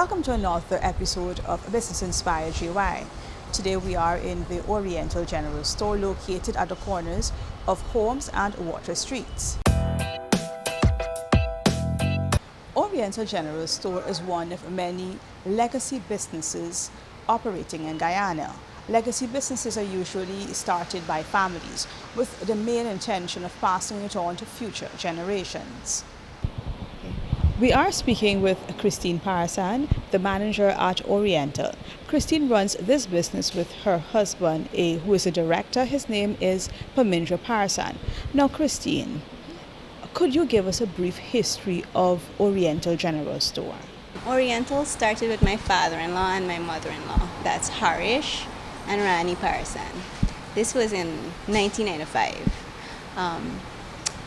Welcome to another episode of Business Inspired GY. Today we are in the Oriental General Store located at the corners of Holmes and Water Streets. Oriental General Store is one of many legacy businesses operating in Guyana. Legacy businesses are usually started by families with the main intention of passing it on to future generations. We are speaking with Christine Parasan, the manager at Oriental. Christine runs this business with her husband, who is a director. His name is Pamindra Parasan. Now, Christine, could you give us a brief history of Oriental General Store? Oriental started with my father-in-law and my mother-in-law. That's Harish and Rani Parasan. This was in 1995.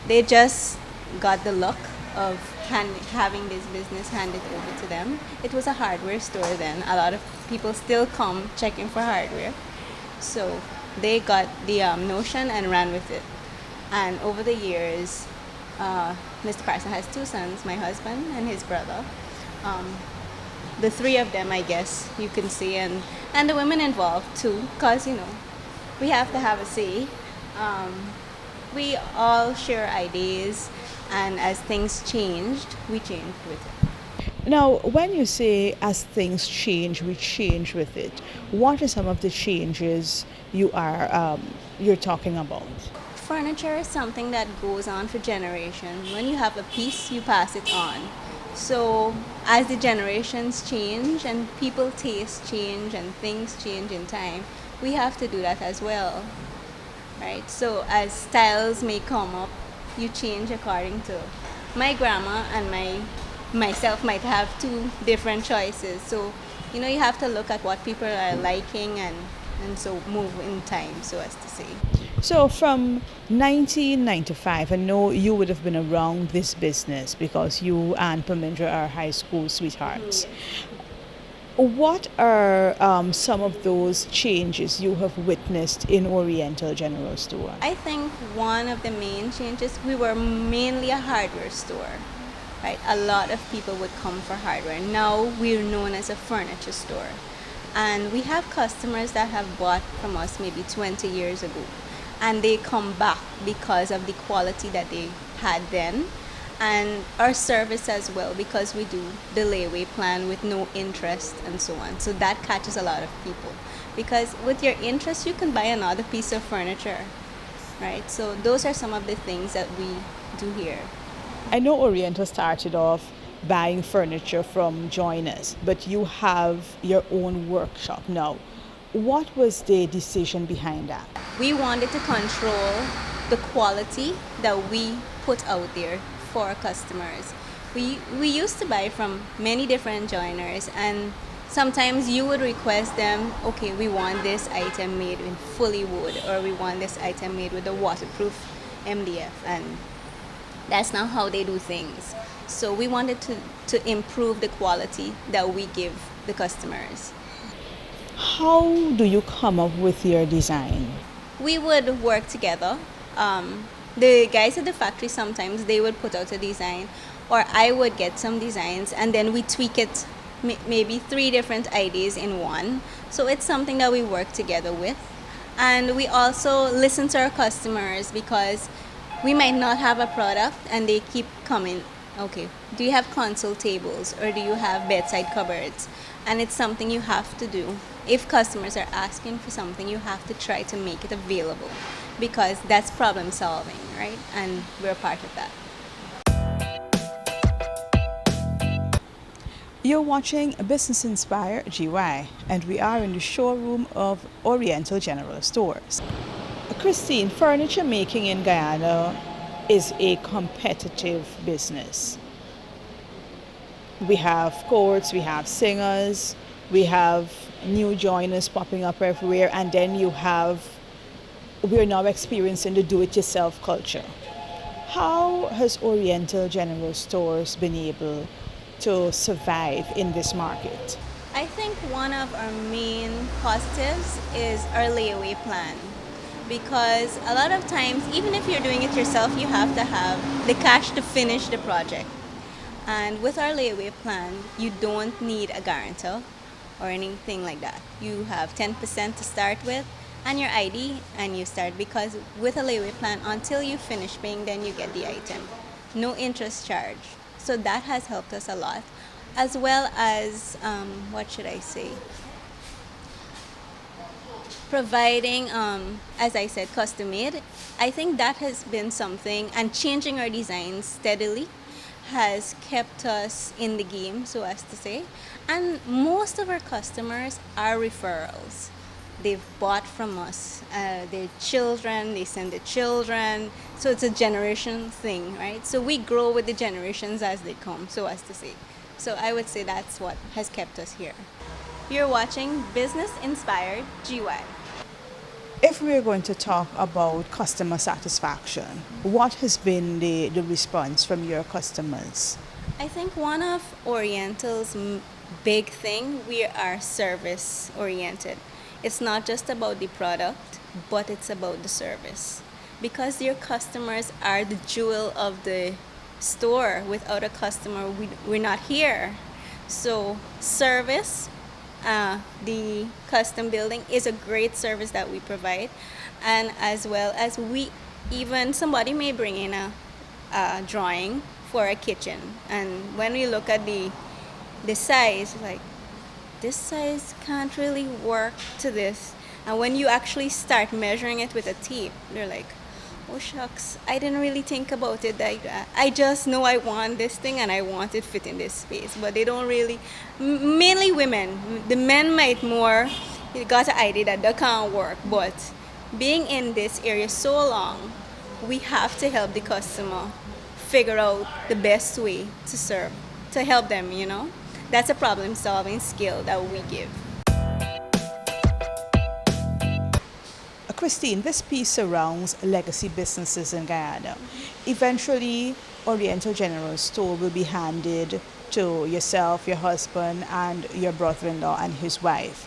They just got the luck of having this business handed over to them. It was a hardware store then. A lot of people still come checking for hardware. So they got the notion and ran with it. And over the years, Mr. Parson has two sons, my husband and his brother. The three of them, I guess you can see, and the women involved too, because we have to have a say. We all share ideas, and as things changed, we changed with it. Now, when you say as things change, we change with it, what are some of the changes you're talking about? Furniture is something that goes on for generations. When you have a piece, you pass it on. So as the generations change and people tastes change and things change in time, we have to do that as well, right? So as styles may come up, you change according to. My grandma and myself might have two different choices. So you have to look at what people are liking and so move in time, so as to say. So from 1995, I know you would have been around this business because you and Pamindra are high school sweethearts. What are some of those changes you have witnessed in Oriental General Store? I think one of the main changes, we were mainly a hardware store, right? A lot of people would come for hardware. Now we're known as a furniture store. And we have customers that have bought from us maybe 20 years ago. And they come back because of the quality that they had then. And our service as well, because we do the layaway plan with no interest and so on. So that catches a lot of people. Because with your interest, you can buy another piece of furniture, right? So those are some of the things that we do here. I know Oriental started off buying furniture from joiners, but you have your own workshop now. What was the decision behind that? We wanted to control the quality that we put out there for our customers. We used to buy from many different joiners, and sometimes you would request them, okay, we want this item made in fully wood, or we want this item made with a waterproof MDF, and that's not how they do things. So we wanted to improve the quality that we give the customers. How do you come up with your design? We would work together. The guys at the factory, sometimes they would put out a design, or I would get some designs, and then we tweak it, maybe 3 different ideas in one. So it's something that we work together with. And we also listen to our customers, because we might not have a product and they keep coming, okay, do you have console tables, or do you have bedside cupboards? And it's something you have to do. If customers are asking for something, you have to try to make it available, because that's problem solving, right? And we're part of that. You're watching Business Inspired GY, and we are in the showroom of Oriental General Stores. Christine, furniture making in Guyana is a competitive business. We have courts, we have singers, we have new joiners popping up everywhere, and then we're now experiencing the do-it-yourself culture. How has Oriental General Stores been able to survive in this market? I think one of our main positives is our layaway plan, because a lot of times, even if you're doing it yourself, you have to have the cash to finish the project. And with our layaway plan, you don't need a guarantor or anything like that. You have 10% to start with and your ID, and you start, because with a layaway plan, until you finish paying, then you get the item. No interest charge. So that has helped us a lot. As well as, what should I say? Providing, as I said, custom made. I think that has been something, and changing our designs steadily has kept us in the game, so as to say. And most of our customers are referrals. They've bought from us. Their children, they send their children. So it's a generation thing, right? So we grow with the generations as they come, so as to say. So I would say that's what has kept us here. You're watching Business Inspired GY. If we're going to talk about customer satisfaction, what has been the response from your customers? I think one of Oriental's big thing, we are service oriented. It's not just about the product, but it's about the service. Because your customers are the jewel of the store. Without a customer, we're not here. So service, the custom building is a great service that we provide. And as well as even somebody may bring in a drawing for a kitchen. And when we look at the size, like, this size can't really work to this. And when you actually start measuring it with a tape, they're like, oh shucks, I didn't really think about it like that. I just know I want this thing and I want it fit in this space. But they don't really, mainly women. The men might more, they got an idea that that can't work. But being in this area so long, we have to help the customer figure out the best way to serve, to help them, you know. That's a problem solving skill that we give. Christine, this piece surrounds legacy businesses in Guyana. Eventually, Oriental General Store will be handed to yourself, your husband, and your brother-in-law and his wife.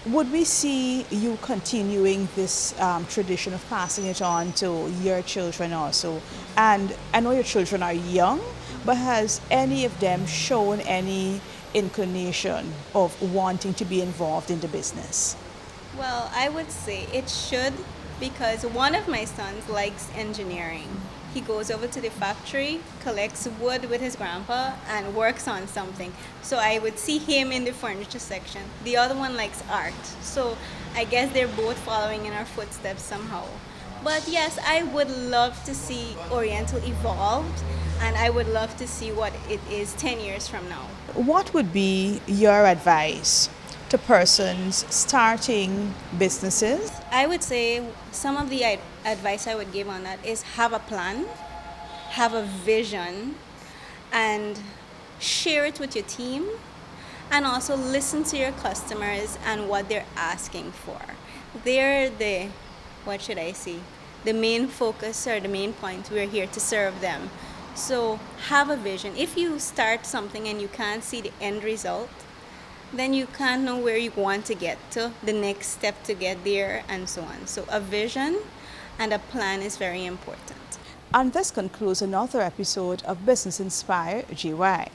Would we see you continuing this tradition of passing it on to your children also? And I know your children are young, but has any of them shown any inclination of wanting to be involved in the business? Well, I would say it should, because one of my sons likes engineering. He goes over to the factory, collects wood with his grandpa, and works on something. So I would see him in the furniture section. The other one likes art. So I guess they're both following in our footsteps somehow. But yes, I would love to see Oriental evolved, and I would love to see what it is 10 years from now. What would be your advice to persons starting businesses? I would say some of the advice I would give on that is have a plan, have a vision, and share it with your team, and also listen to your customers and what they're asking for. They're the, what should I say, the main focus or the main point. We're here to serve them. So have a vision. If you start something and you can't see the end result, then you can't know where you want to get to, the next step to get there, and so on. So a vision and a plan is very important. And this concludes another episode of Business Inspired GY.